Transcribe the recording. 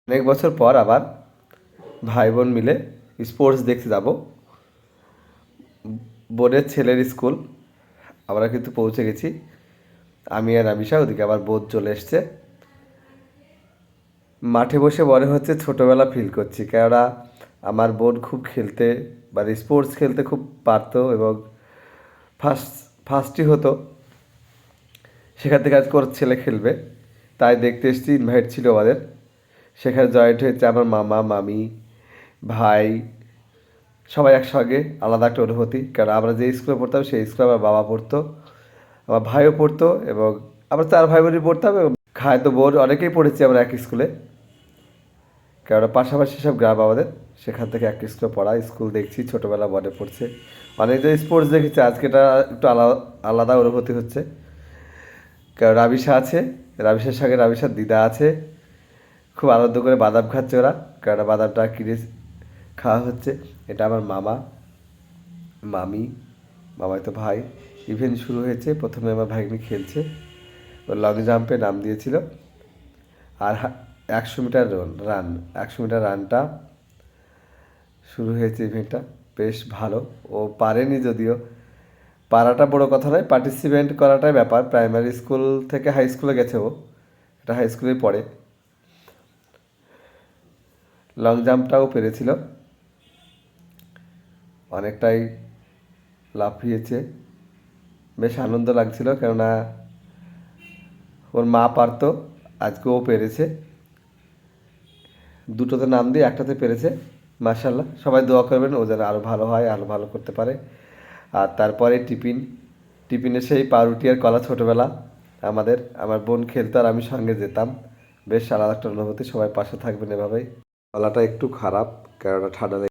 অনেক বছর পর আবার ভাই বোন মিলে স্পোর্টস দেখতে যাব। বোনের ছেলের স্কুল, আমরা কিন্তু পৌঁছে গেছি। আমি আর আমিষা, ওদিকে আবার বোধ চলে এসছে। মাঠে বসে মনে হচ্ছে ছোটোবেলা ফিল করছি, কেননা আমার বোন খুব খেলতে মানে স্পোর্টস খেলতে খুব পারতো এবং ফার্স্ট ফার্স্টই হতো। সেখান থেকে আজকে ওর ছেলে খেলবে, তাই দেখতে এসেছি। ইনভাইট ছিল আমাদের, সেখানে জয়েন্ট হয়েছে আমার মামা মামি ভাই, সবাই একসঙ্গে। আলাদা একটা অনুভূতি, কারণ আমরা যে স্কুলে পড়তাম সেই স্কুলে আমার বাবা পড়তো, আমার ভাইও পড়তো এবং আমরা 4 ভাই বোনই পড়তাম। এবং খায় তো বোন অনেকেই পড়েছি আমরা এক স্কুলে, কেননা পাশাপাশি সব গ্রাম আমাদের। সেখান থেকে এক স্কুলে পড়া, স্কুল দেখছি, ছোটোবেলা মনে পড়ছে। অনেক যে স্পোর্টস দেখেছি, আজকেটা একটু আলাদা আলাদা অনুভূতি হচ্ছে। কারণ রাবিশা আছে, রাবিশার সঙ্গে রাবিশার দিদা আছে। খুব আনন্দ করে বাদাম খাচ্ছে ওরা, কারণ বাদামটা কিনে খাওয়া হচ্ছে। এটা আমার মামা মামি, মামাই তো ভাই। ইভেন্ট শুরু হয়েছে, প্রথমে আমার ভাগ্নি খেলছে, ও লং জাম্পে নাম দিয়েছিল। আর 100 মিটার রান, 100 মিটার রানটা শুরু হয়েছে। ইভেন্টটা বেশ ভালো, ও পারেনি যদিও। পারাটা বড় কথা নয়, পার্টিসিপেন্ট করাটাই ব্যাপার। প্রাইমারি স্কুল থেকে হাই স্কুলে গেছে ও, এটা হাই স্কুলেই পড়ে। লং জাম্পটাও পেরেছিল, অনেকটাই লাফিয়েছে। বেশ আনন্দ লাগছিল, কেননা ওর মা পারতো, আজকেও পেরেছে। দুটোতে নাম দিয়ে একটাতে পেরেছে। মার্শাল্লাহ, সবাই দোয়া করবেন ও যেন আরও ভালো হয়, আরও ভালো করতে পারে। আর তারপরে টিফিনে সেই পাউরুটি আর কলা। ছোটোবেলা আমার বোন খেলতো আর আমি সঙ্গে যেতাম। বেশ আলাদা একটা অনুভূতি। সবাই পাশে থাকবেন এভাবেই। গলাটা একটু খারাপ, কেননা ঠান্ডা